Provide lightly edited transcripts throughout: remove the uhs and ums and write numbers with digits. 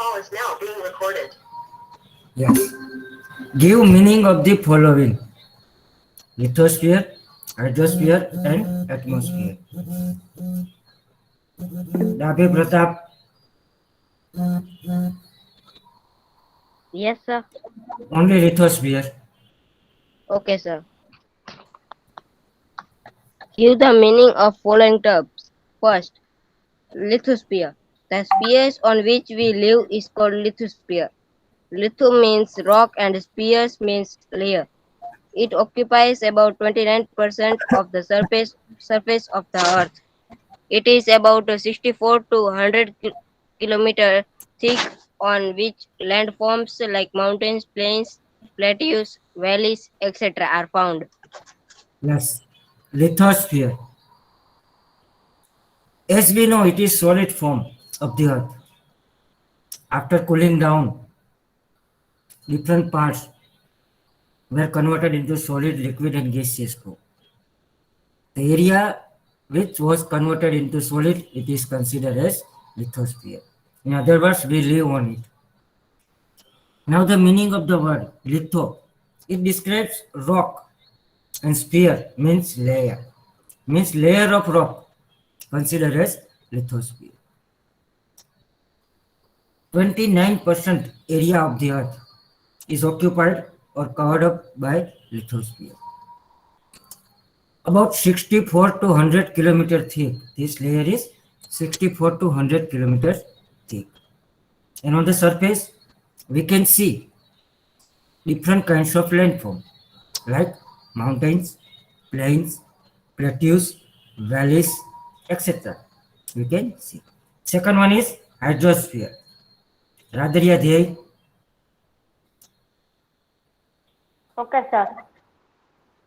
call is now being recorded. Yes. Give meaning of the following: lithosphere, hydrosphere, and atmosphere. Dabi Pratap, Yes, sir. only lithosphere. Okay, sir. Give the meaning of following terms. First, lithosphere. The spheres on which we live is called lithosphere. Litho means rock and spheres means layer. It occupies about 29% of the surface of the earth. It is about 64 to 100 kilometer thick, on which landforms like mountains, plains, plateaus, valleys, etc. are found. Yes. Lithosphere. As we know, it is solid form of the earth. After cooling down, different parts were converted into solid, liquid, and gaseous form. The area which was converted into solid, it is considered as lithosphere. In other words, we live on it. Now the meaning of the word litho, it describes rock, and sphere means layer of rock, considered as lithosphere. 29% area of the earth is occupied or covered up by lithosphere. About 64 to 100 kilometer thick. This layer is 64 to 100 kilometers thick. And on the surface, we can see different kinds of landform like mountains, plains, plateaus, valleys, etc. We can see. Second one is hydrosphere. Radhariya Dhey, Okay, sir.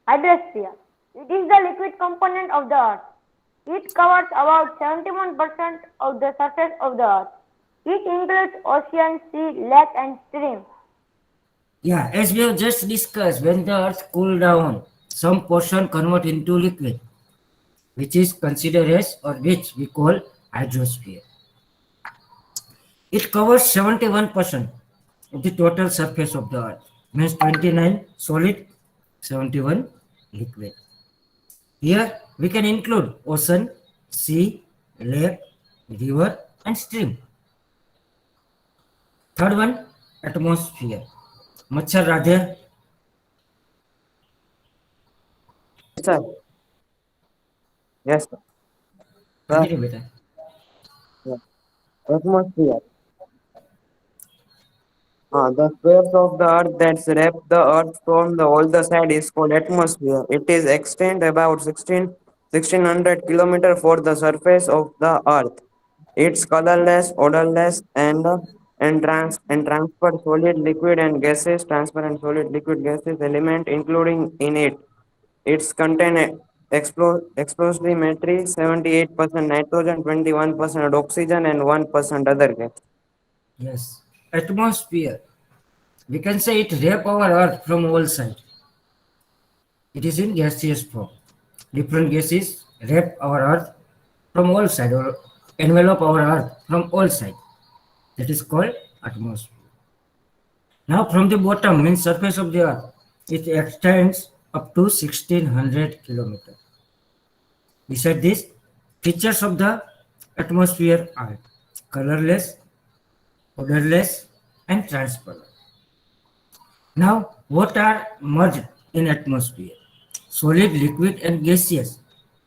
Hydrosphere. It is the liquid component of the earth. It covers about 71% of the surface of the earth. It includes ocean, sea, lake and stream. yeah, as we have just discussed, when the earth cool down, some portion convert into liquid, which is considered as or which we call hydrosphere. It covers 71% of the total surface of the earth, means 29 solid, 71 liquid. Here we can include ocean, sea, lake, river, and stream. Third one, atmosphere. Machhar Radhe, Sir, yes, sir. Sir, continue beta. yeah. Atmosphere. The space of the earth that wrap the earth from the all the side is called atmosphere. It is extend about 1600 kilometer for the surface of the earth. It's colorless, odorless, and transfer solid, liquid, and gases, transparent solid, liquid, gases element including in it. Its contain explosimetry 78% nitrogen, 21% oxygen, and 1% other gas. Yes, atmosphere. We can say it wrap our earth from all sides. It is in gaseous form. Different gases wrap our earth from all sides or envelop our earth from all sides. That is called atmosphere. Now from the bottom means surface of the earth, it extends up to 1600 kilometers. Beside this, features of the atmosphere are colorless, odorless, and transparent. Now, what are merged in atmosphere? Solid, liquid, and gaseous.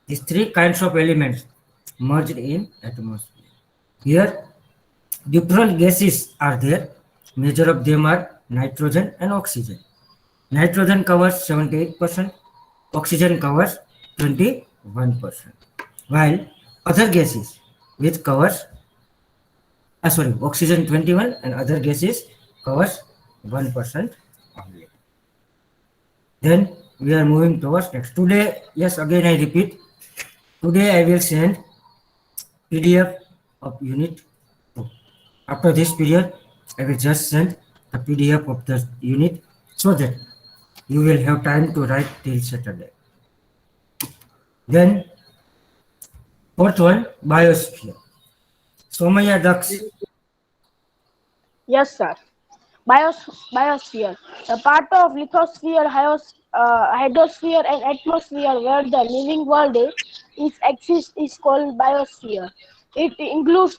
These three kinds of elements merged in atmosphere. Here, different gases are there. Major of them are nitrogen and oxygen. Nitrogen covers 78%, oxygen covers 21%, while other gases which covers oxygen 21 and other gases covers 1% only. Then we are moving towards next. Today, yes, again I repeat, today I will send PDF of unit 2. After this period, I will just send the PDF of the unit so that you will have time to write till Saturday. Then, fourth one, biosphere. Somaya Dax, Yes, sir. Biosphere, the part of lithosphere, hydrosphere, and atmosphere where the living world exists is called biosphere. It includes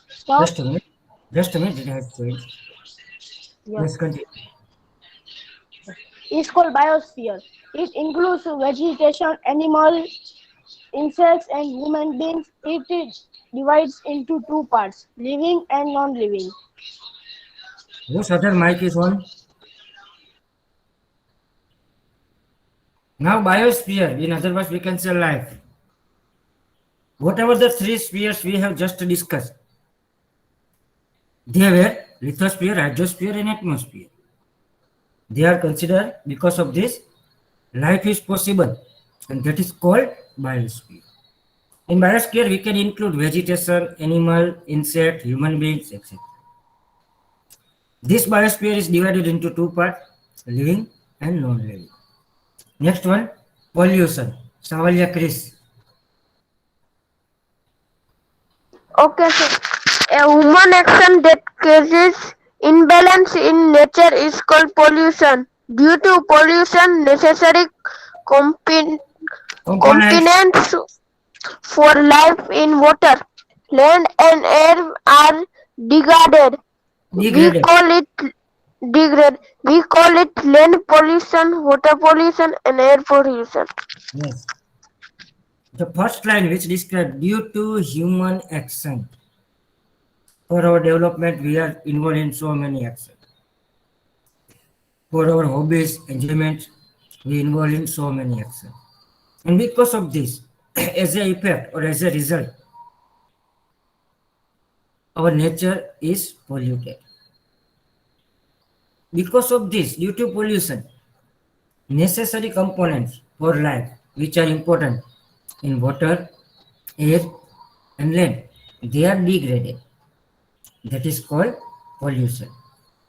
stop. Just a minute. Just a minute. It has changed. Yes, Yes, continue. it's called biosphere. It includes vegetation, animal, insects, and human beings. It divides into two parts: living and non-living. Whose other mic is on? Now, biosphere, in other words, we can say life. Whatever the three spheres we have just discussed, they were lithosphere, hydrosphere, and atmosphere. They are considered because of this, life is possible, and that is called biosphere. In biosphere, we can include vegetation, animal, insect, human beings, etc. This biosphere is divided into two parts, living and non-living. Next one, pollution. Savalia Chris. Okay, sir. A human action that causes imbalance in nature is called pollution. Due to pollution, necessary compi- Components components for life in water, land, and air are degraded. We degraded. call it degrade. We call it land pollution, water pollution, and air pollution. Yes. The first line which describes due to human action. For our development, we are involved in so many actions. For our hobbies, enjoyment, we involve in so many actions. And because of this, as a effect or as a result, our nature is polluted. Because of this, due to pollution, necessary components for life, which are important in water, air, and land, they are degraded. That is called pollution.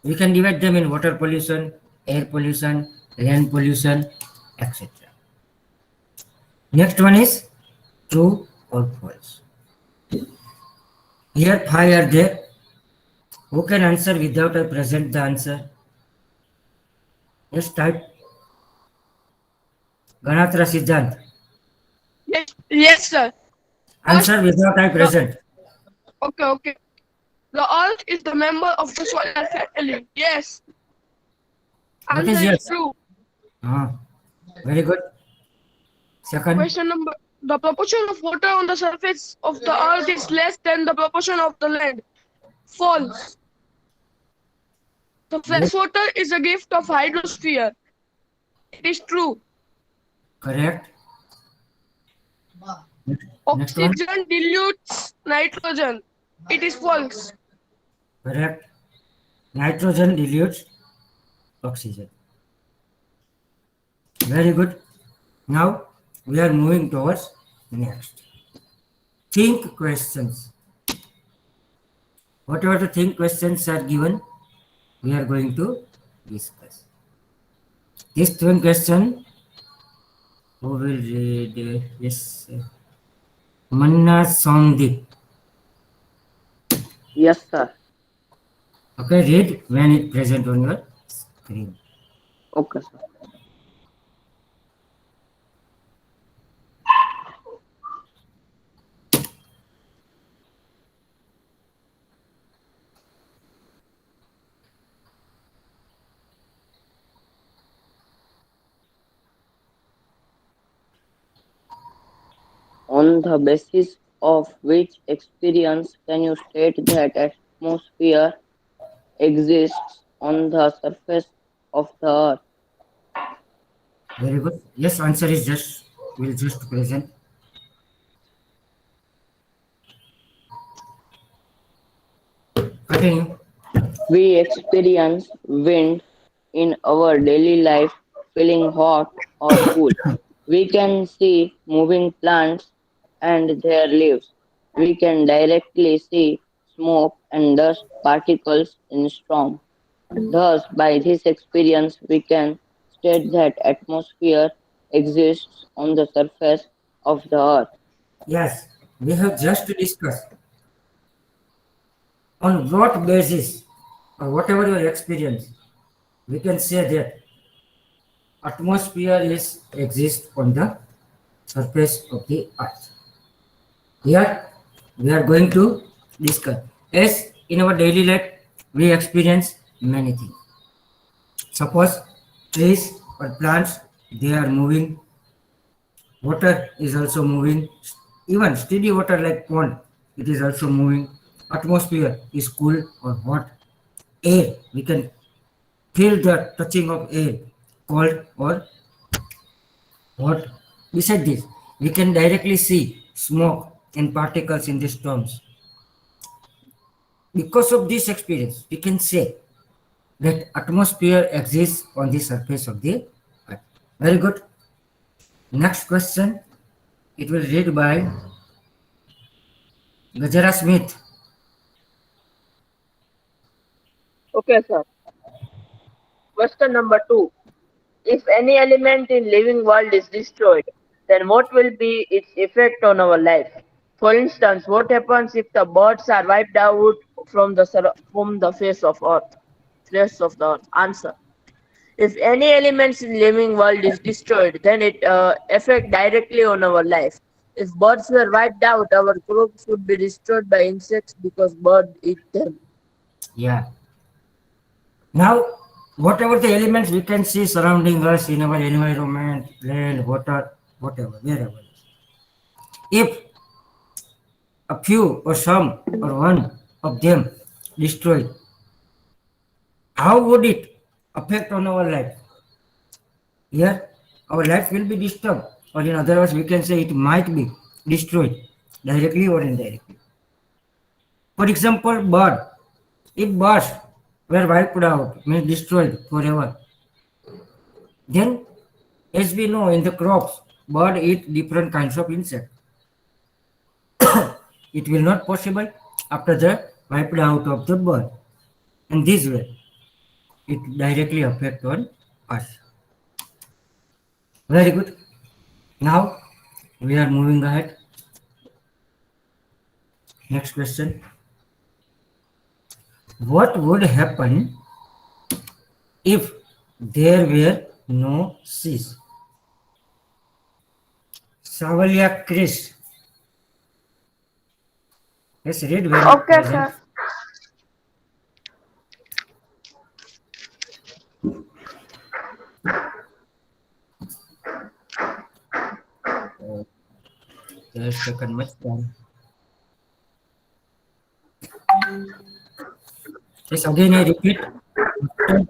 We can divide them in water pollution, air pollution, land pollution, etc. Next one is true or false. Here five are there. Who can answer without I present the answer? Just type Ganatra Siddhant. Yes, sir. Answer without I The present. okay. The Earth is the member of the solar family. Yes. What is Answer is yes? true. Ah, very good. Second, Question number: the proportion of water on the surface of the Earth is less than the proportion of the land. False. The good, fresh water is a gift of hydrosphere. It is true. correct. Next one, Oxygen dilutes nitrogen. It is false. correct. Nitrogen dilutes oxygen. Very good. Now we are moving towards next. Think questions. Whatever the think questions are given, we are going to discuss. This think question, who will read? Yes, Manna Songdeep. Yes, sir. Okay, read when it present on your screen. Okay, sir. On the basis of which experience can you state that atmosphere exists on the surface of the earth? Very good. Yes, answer is just, will just present. Continue. We experience wind in our daily life, feeling hot or cool. We can see moving plants and their leaves. We can directly see smoke and dust particles in storm. Thus, by this experience, we can state that atmosphere exists on the surface of the earth. Yes, we have just discussed On what basis or whatever your experience, we can say that atmosphere is exists on the surface of the earth. Here we are going to discuss. As in our daily life, we experience many things. Suppose trees or plants, they are moving. Water is also moving. Even steady water like pond, it is also moving. Atmosphere is cool or hot. Air, we can feel the touching of air, cold or hot. Beside this, we can directly see smoke and particles in the storms. Because of this experience, we can say that atmosphere exists on the surface of the earth. Very good. Next question, it will read by Gajara Smith. Okay, sir. Question number 2. If any element in living world is destroyed, then what will be its effect on our life? For instance, what happens if the birds are wiped out from the face of earth? Face of the earth. Answer. If any elements in living world is destroyed, then it affect directly on our life. If birds were wiped out, our crops would be destroyed by insects because birds eat them. Yeah. Now, whatever the elements we can see surrounding us in our environment, land, water, whatever, wherever. If a few or some or one of them destroyed, how would it affect on our life? Here, our life will be disturbed, or in other words, we can say it might be destroyed directly or indirectly. For example, bird. If birds were wiped out, means destroyed forever, then as we know in the crops, bird eat different kinds of insects. It will not possible after the wiped out of the bird. And this way, it directly affect on us. Very good. Now we are moving ahead. Next question. What would happen if there were no seas? Savalya Chris. Let's read very Okay, present. sir. It has taken much time. Yes, again I repeat, after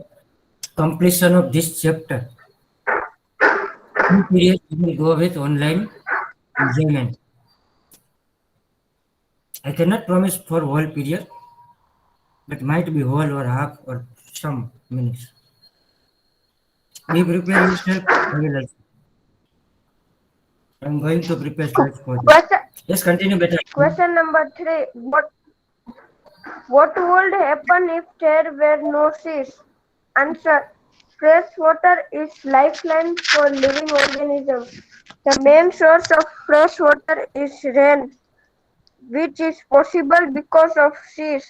completion of this chapter, two periods we will go with online enjoyment. I cannot promise for whole period, but might be whole or half or some minutes. Be prepare yourself. I will also. I'm going to prepare slides for you. Question, Yes, continue better. question number 3. What would happen if there were no seas? Answer. Fresh water is lifeline for living organisms. The main source of fresh water is rain, which is possible because of seas.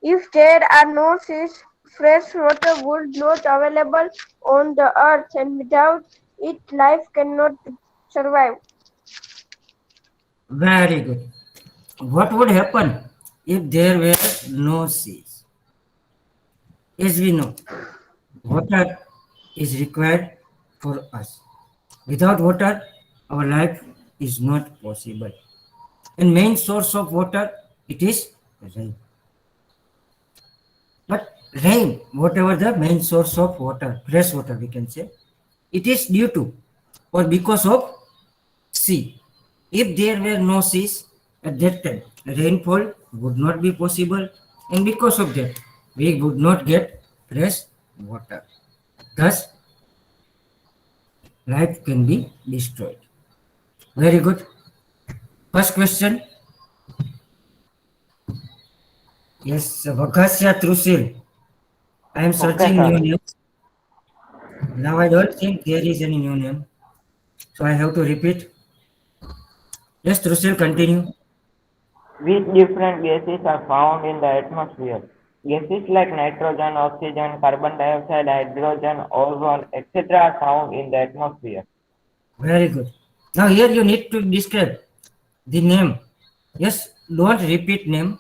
If there are no seas, fresh water would not available on the earth, and without it, life cannot survive. Very good. What would happen if there were no seas? As we know, water is required for us. Without water, our life is not possible. And main source of water, it is rain. But rain, whatever the main source of water, fresh water we can say, it is due to or because of sea. If there were no seas at that time, rainfall would not be possible, and because of that, we would not get fresh water. Thus, life can be destroyed. Very good. First question. Yes, Vakasya Trusil. I am searching sir. new names. Now I don't think there is any new name. So I have to repeat. Yes, Trusil, continue. Which different gases are found in the atmosphere? Gases like nitrogen, oxygen, carbon dioxide, hydrogen, ozone, etc. are found in the atmosphere. Very good. Now here you need to describe the name. Yes, don't repeat name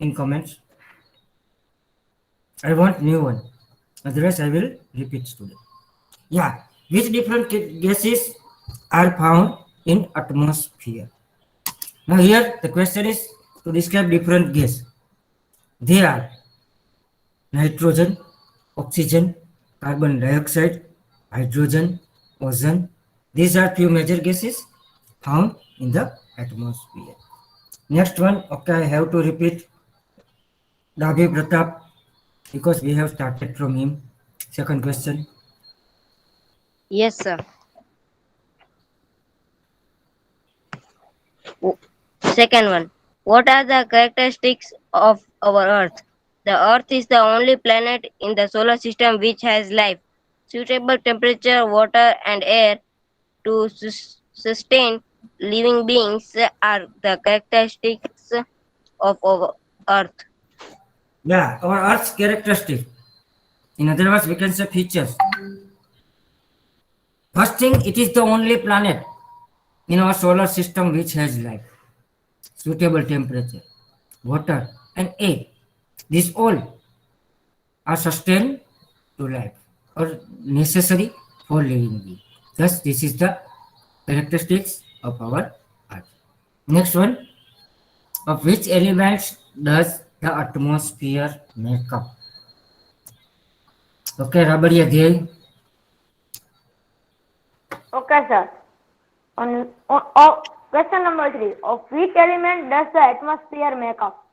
in comments. I want new one. Otherwise, I will repeat student. Yeah, which different gases are found in atmosphere? Now here the question is to describe different gas. They are nitrogen, oxygen, carbon dioxide, hydrogen, ozone. These are few major gases found in the atmosphere. Next one, okay, I have to repeat Dabhi Pratap because we have started from him. Second question. Yes, sir. Second one. What are the characteristics of our Earth? The Earth is the only planet in the solar system which has life, suitable temperature, water, and air to sustain living beings are the characteristics of our Earth. Yeah, our Earth's characteristic. In other words, we can say features. First thing, it is the only planet in our solar system which has life, suitable temperature, water, and air. These all are sustained to life or necessary for living being. Thus, this is the characteristics of our Earth. Next one, of which elements does the atmosphere make up? Okay, Rabadiya Dey. Okay, sir. Question number 3. Of which element does the atmosphere make up?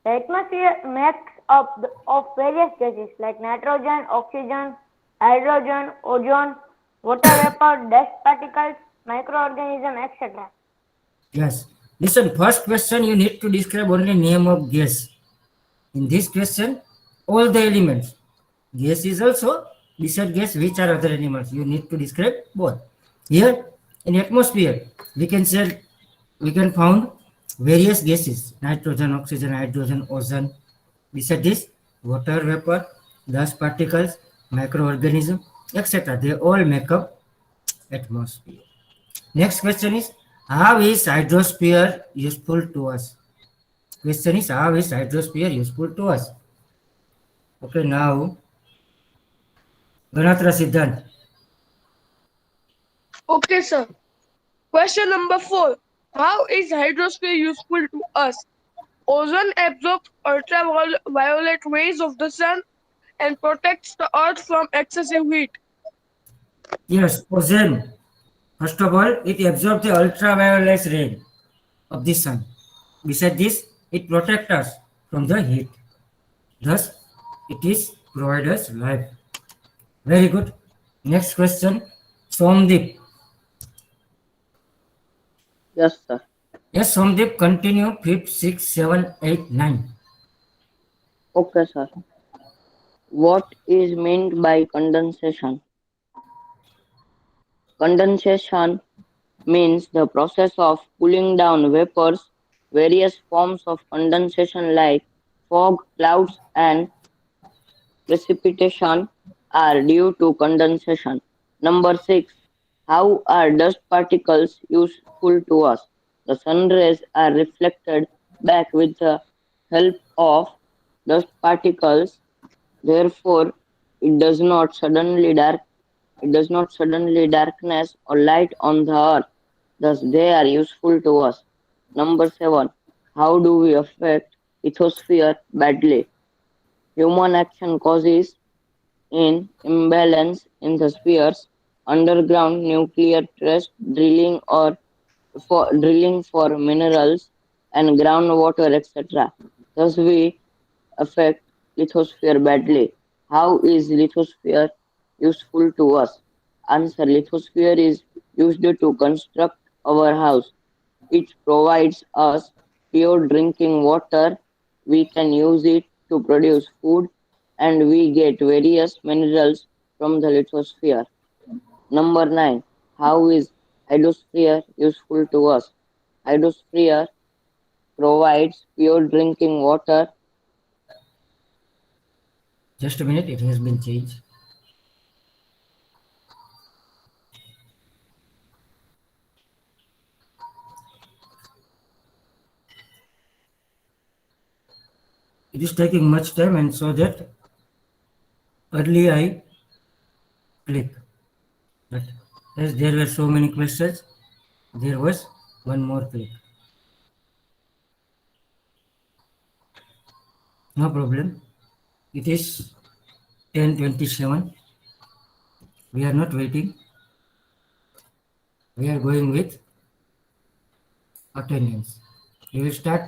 The atmosphere makes up of various gases like nitrogen, oxygen, hydrogen, ozone, water vapor, dust particles, microorganisms, etc. Yes. Listen, first question you need to describe only name of gas. In this question, all the elements. Gas is also beside gas, which are other elements. You need to describe both. Here in atmosphere, we can say we can found various gases: nitrogen, oxygen, hydrogen, ozone. Beside this, water vapor, dust particles, microorganism, etc. They all make up atmosphere. Next question is, how is hydrosphere useful to us? Question is, how is hydrosphere useful to us? Okay, now Ganatra Siddhant. Okay, sir. Question number 4. How is hydrosphere useful to us? Ozone absorbs ultraviolet rays of the sun and protects the earth from excessive heat. Yes, ozone. First of all, it absorbs the ultraviolet ray of the sun. Besides this, it protects us from the heat. Thus, it is provide us life. Very good. Next question, Somdeep. Yes, sir. Yes, Somdeep, continue 5, 6, 7, 8, 9. Okay, sir. What is meant by condensation? Condensation means the process of cooling down vapors. Various forms of condensation like fog, clouds, and precipitation are due to condensation. Number 6. How are dust particles useful to us? The sun rays are reflected back with the help of dust particles. Therefore, it does not suddenly darkness or light on the earth. Thus, they are useful to us. Number 7. How do we affect lithosphere badly? Human action causes an imbalance in the spheres, underground nuclear test drilling for minerals and groundwater, etc. Thus, we affect lithosphere badly. How is lithosphere useful to us? Answer: lithosphere is used to construct our house. It provides us pure drinking water. We can use it to produce food and we get various minerals from the lithosphere. Number 9. How is hydrosphere useful to us? Hydrosphere provides pure drinking water? Just a minute, it has been changed. It is taking much time, and so that early I click. But as there were so many questions, there was one more click. No problem. It is 10:27. We are not waiting. We are going with attendance. We will start